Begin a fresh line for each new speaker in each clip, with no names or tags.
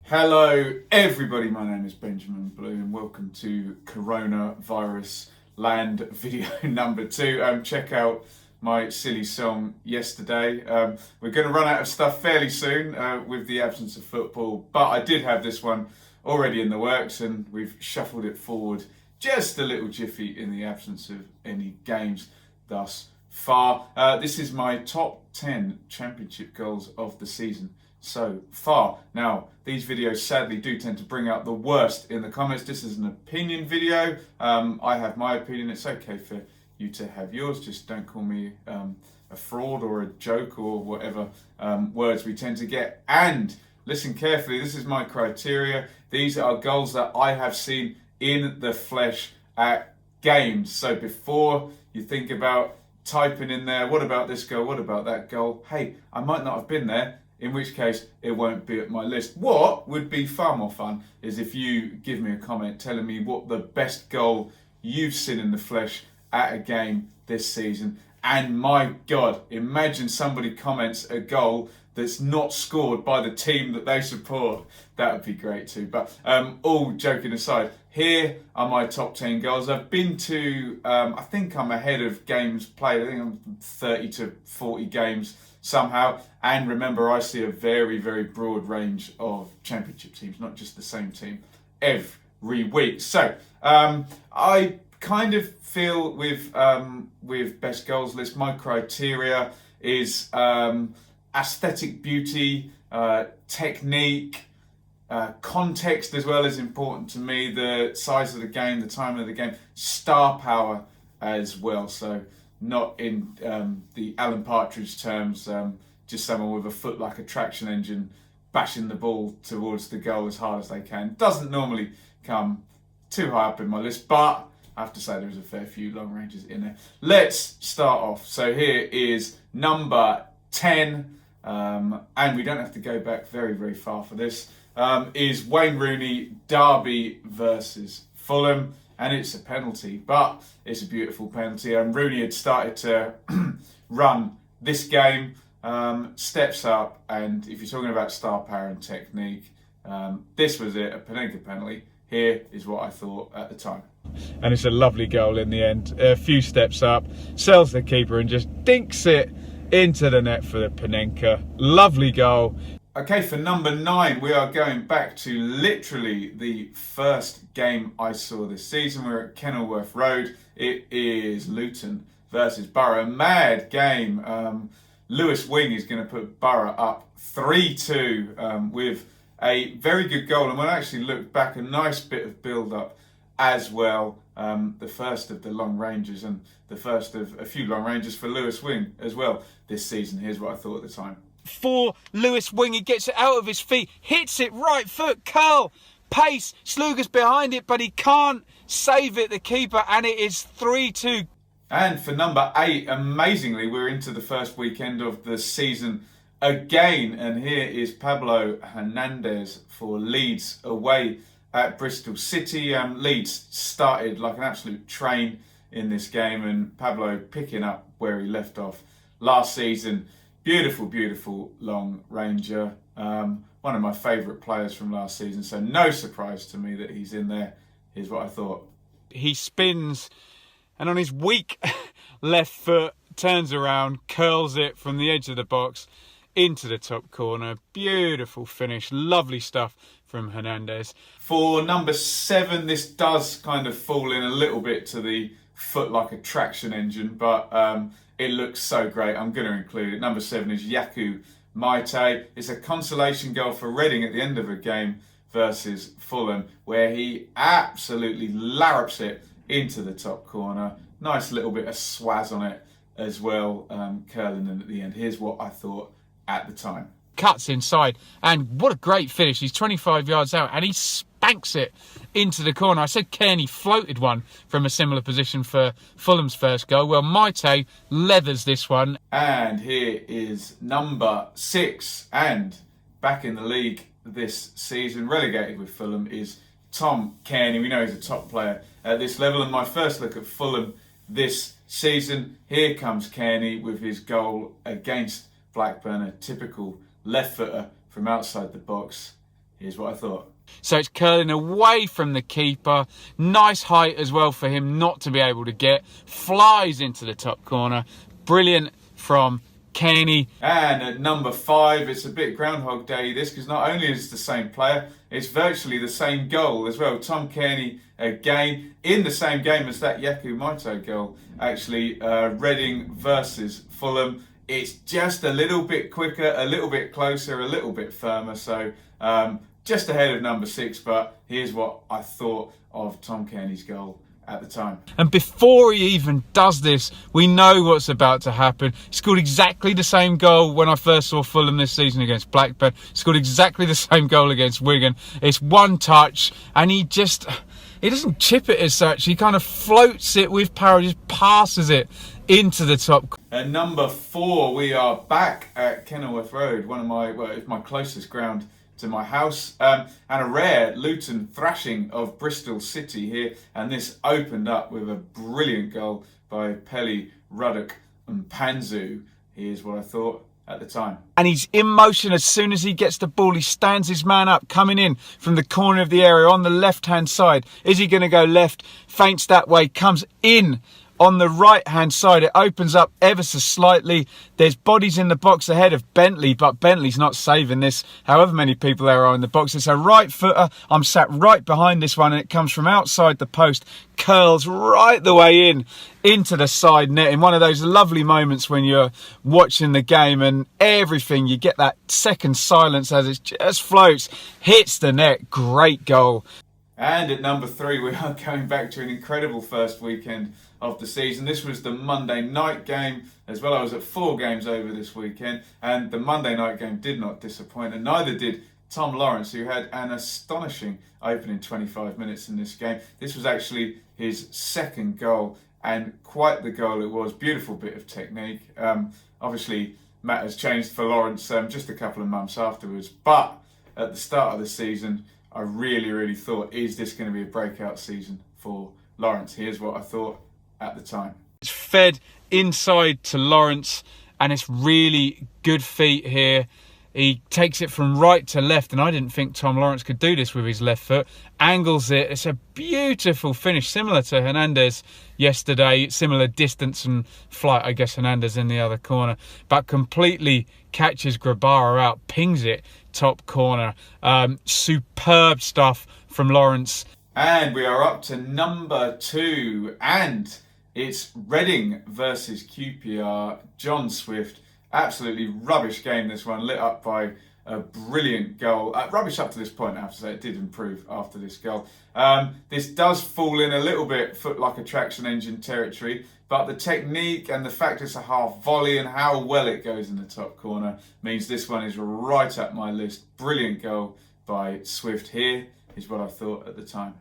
Hello everybody, my name is Benjamin Blue and welcome to Coronavirus Land video number 2. Check out my silly song yesterday. We're going to run out of stuff fairly soon with the absence of football, but I did have this one already in the works and we've shuffled it forward just a little jiffy in the absence of any games thus far. This is my top 10 championship goals of the season so far. Now, these videos sadly do tend to bring out the worst in the comments. This is an opinion video. I have my opinion. It's okay for you to have yours. Just don't call me a fraud or a joke or whatever words we tend to get. And listen carefully, this is my criteria. These are goals that I have seen in the flesh at games. So before you think about typing in there, what about this goal, what about that goal? Hey, I might not have been there, in which case it won't be at my list. What would be far more fun is if you give me a comment telling me what the best goal you've seen in the flesh at a game this season. And my God, imagine somebody comments a goal that's not scored by the team that they support. That would be great too. But all joking aside, here are my top 10 goals. I've been to, I think I'm ahead of games played. I think I'm 30 to 40 games somehow. And remember, I see a very, very broad range of championship teams, not just the same team every week. So I kind of feel with best goals list, my criteria is aesthetic beauty, technique, context as well is important to me, the size of the game, the time of the game, star power as well. So not in the Alan Partridge terms, just someone with a foot like a traction engine bashing the ball towards the goal as hard as they can. Doesn't normally come too high up in my list, but I have to say there is a fair few long ranges in there. Let's start off. So here is number 10, and we don't have to go back very, very far for this, is Wayne Rooney, Derby versus Fulham. And it's a penalty, but it's a beautiful penalty. And Rooney had started to run this game, steps up, and if you're talking about star power and technique, this was it, a Panenka penalty. Here is what I thought at the time. And it's a lovely goal in the end. A few steps up, sells the keeper and just dinks it into the net for the Panenka. Lovely goal. Okay, for number 9, we are going back to literally the first game I saw this season. We're at Kenilworth Road. It is Luton versus Borough. Mad game. Lewis Wing is going to put Borough up 3-2 with a very good goal. And when I actually looked back, a nice bit of build-up as well. The first of the long ranges and the first of a few long ranges for Lewis Wing as well this season. Here's what I thought at the time.
For Lewis Wing, he gets it out of his feet, hits it right foot, curl, pace, Sluga's behind it, but he can't save it, the keeper, and it is 3-2.
And for number 8, amazingly, we're into the first weekend of the season again, and here is Pablo Hernandez for Leeds away at Bristol City. Leeds started like an absolute train in this game, and Pablo picking up where he left off last season. Beautiful, beautiful long ranger. One of my favourite players from last season, so no surprise to me that he's in there. Here's what I thought.
He spins and on his weak left foot turns around, curls it from the edge of the box into the top corner. Beautiful finish, lovely stuff from Hernandez.
For number 7, this does kind of fall in a little bit to the foot like a traction engine, but it looks so great. I'm going to include it. Number 7 is Yaku Maite. It's a consolation goal for Reading at the end of a game versus Fulham, where he absolutely larrups it into the top corner. Nice little bit of swaz on it as well, curling in at the end. Here's what I thought at the time.
Cuts inside, and what a great finish. He's 25 yards out and he spanks it into the corner. I said Kearney floated one from a similar position for Fulham's first goal. Well, Maite leathers this one.
And here is number 6, and back in the league this season, relegated with Fulham, is Tom Kearney. We know he's a top player at this level, and my first look at Fulham this season, here comes Kearney with his goal against Blackburn, a typical left footer from outside the box. Here's what I thought.
So it's curling away from the keeper. Nice height as well for him not to be able to get. Flies into the top corner. Brilliant from Cairney.
And at number 5, it's a bit Groundhog Day this, because not only is it the same player, it's virtually the same goal as well. Tom Cairney again in the same game as that Yaku Maito goal. Actually, Reading versus Fulham. It's just a little bit quicker, a little bit closer, a little bit firmer. So just ahead of number 6. But here's what I thought of Tom Cairney's goal at the time.
And before he even does this, we know what's about to happen. He scored exactly the same goal when I first saw Fulham this season against Blackburn. He scored exactly the same goal against Wigan. It's one touch, and he doesn't chip it as such. He kind of floats it with power, just passes it into the top.
At number 4, we are back at Kenilworth Road, it's my closest ground to my house, and a rare Luton thrashing of Bristol City here, and this opened up with a brilliant goal by Pelly, Ruddock and Panzu. Here's what I thought at the time.
And he's in motion as soon as he gets the ball. He stands his man up, coming in from the corner of the area on the left-hand side. Is he going to go left? Feints that way, comes in on the right-hand side. It opens up ever so slightly. There's bodies in the box ahead of Bentley, but Bentley's not saving this, however many people there are in the box. It's a right footer. I'm sat right behind this one, and it comes from outside the post, curls right the way into the side net. In one of those lovely moments when you're watching the game and everything, you get that second silence as it just floats, hits the net. Great goal.
And at number 3, we are going back to an incredible first weekend of the season. This was the Monday night game as well. I was at 4 games over this weekend, and the Monday night game did not disappoint, and neither did Tom Lawrence, who had an astonishing opening 25 minutes in this game. This was actually his second goal, and quite the goal it was. Beautiful bit of technique. Obviously, matters changed for Lawrence just a couple of months afterwards, but at the start of the season, I really thought, is this going to be a breakout season for Lawrence? Here's what I thought at the time.
It's fed inside to Lawrence, and it's really good feet here. He takes it from right to left, and I didn't think Tom Lawrence could do this with his left foot. Angles it. It's a beautiful finish, similar to Hernandez yesterday. Similar distance and flight, I guess, Hernandez in the other corner. But completely catches Grabara out, pings it top corner. Superb stuff from Lawrence.
And we are up to number 2, and it's Reading versus QPR. John Swift. Absolutely rubbish game, this one, lit up by a brilliant goal. Rubbish up to this point, I have to say. It did improve after this goal. This does fall in a little bit foot like a traction engine territory, but the technique and the fact it's a half volley and how well it goes in the top corner means this one is right up my list. Brilliant goal by Swift. Here is what I thought at the time.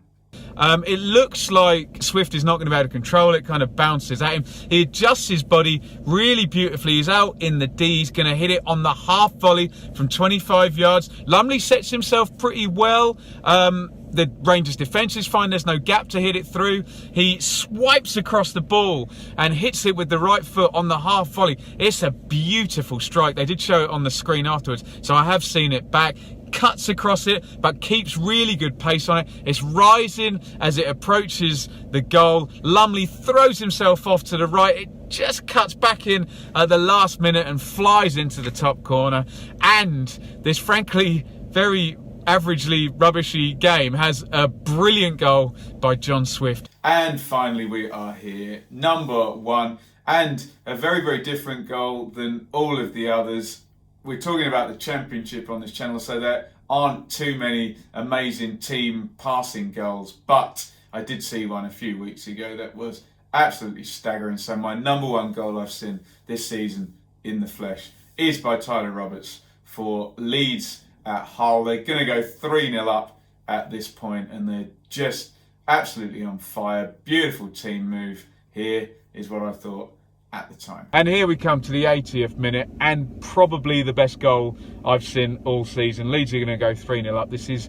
It looks like Swift is not going to be able to control it, kind of bounces at him. He adjusts his body really beautifully. He's out in the D. He's going to hit it on the half volley from 25 yards. Lumley sets himself pretty well. The Rangers' defence is fine. There's no gap to hit it through. He swipes across the ball and hits it with the right foot on the half volley. It's a beautiful strike. They did show it on the screen afterwards, so I have seen it back. Cuts across it, but keeps really good pace on it. It's rising as it approaches the goal. Lumley throws himself off to the right. It just cuts back in at the last minute and flies into the top corner. And this frankly very averagely rubbishy game has a brilliant goal by John Swift.
And finally we are here, number 1, and a very different goal than all of the others. We're talking about the Championship on this channel, so there aren't too many amazing team passing goals, but I did see one a few weeks ago that was absolutely staggering. So my number 1 goal I've seen this season in the flesh is by Tyler Roberts for Leeds at Hull. They're going to go 3-0 up at this point, and they're just absolutely on fire. Beautiful team move. Here is what I thought at the time.
And here we come to the 80th minute, and probably the best goal I've seen all season. Leeds are going to go 3-0 up. This is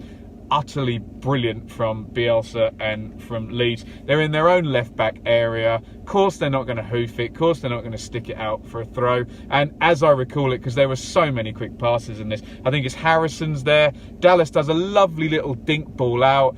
utterly brilliant from Bielsa and from Leeds. They're in their own left-back area. Of course they're not going to hoof it. Of course they're not going to stick it out for a throw. And as I recall it, because there were so many quick passes in this, I think it's Harrison's there. Dallas does a lovely little dink ball out.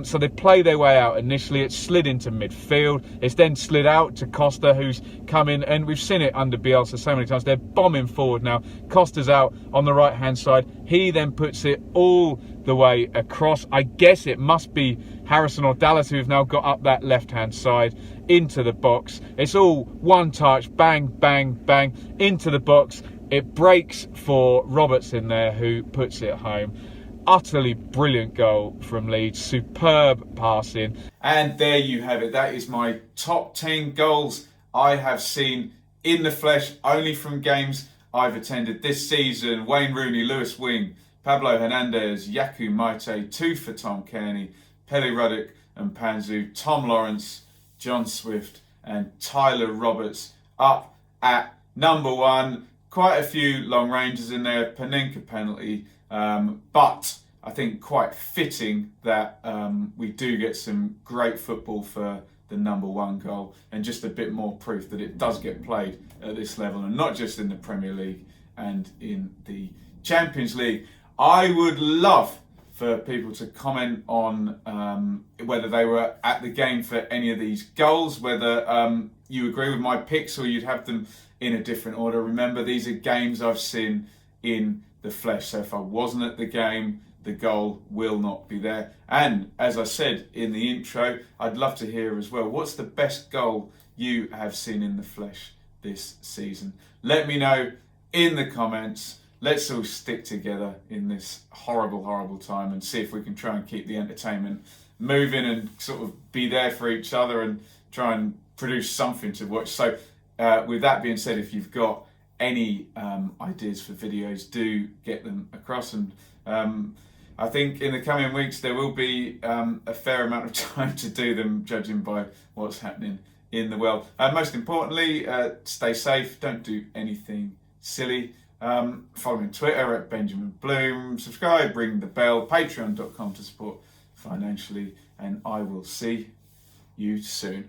So they play their way out initially. It's slid into midfield. It's then slid out to Costa, who's come in, and we've seen it under Bielsa so many times. They're bombing forward now. Costa's out on the right-hand side. He then puts it all the way across. I guess it must be Harrison or Dallas who have now got up that left-hand side into the box. It's all one touch, bang, bang, bang, into the box. It breaks for Roberts in there, who puts it home. Utterly brilliant goal from Leeds. Superb passing.
And there you have it. That is my top 10 goals I have seen in the flesh, only from games I've attended this season. Wayne Rooney, Lewis Wing, Pablo Hernandez, Yaku Maite, 2 for Tom Cairney, Pele Ruddock and Panzu, Tom Lawrence, John Swift and Tyler Roberts up at number 1. Quite a few long ranges in there, Panenka penalty, but I think quite fitting that we do get some great football for the number 1 goal, and just a bit more proof that it does get played at this level, and not just in the Premier League and in the Champions League. I would love for people to comment on whether they were at the game for any of these goals, whether you agree with my picks or you'd have them in a different order. Remember, these are games I've seen in the flesh, so if I wasn't at the game, the goal will not be there. And as I said in the intro, I'd love to hear as well, what's the best goal you have seen in the flesh this season? Let me know in the comments. Let's all stick together in this horrible, horrible time and see if we can try and keep the entertainment moving and sort of be there for each other and try and produce something to watch. So with that being said, if you've got any ideas for videos, do get them across. And I think in the coming weeks there will be a fair amount of time to do them, judging by what's happening in the world. Most importantly, stay safe, don't do anything silly. Follow me on Twitter at Benjamin Bloom, subscribe, ring the bell, patreon.com to support financially, and I will see you soon.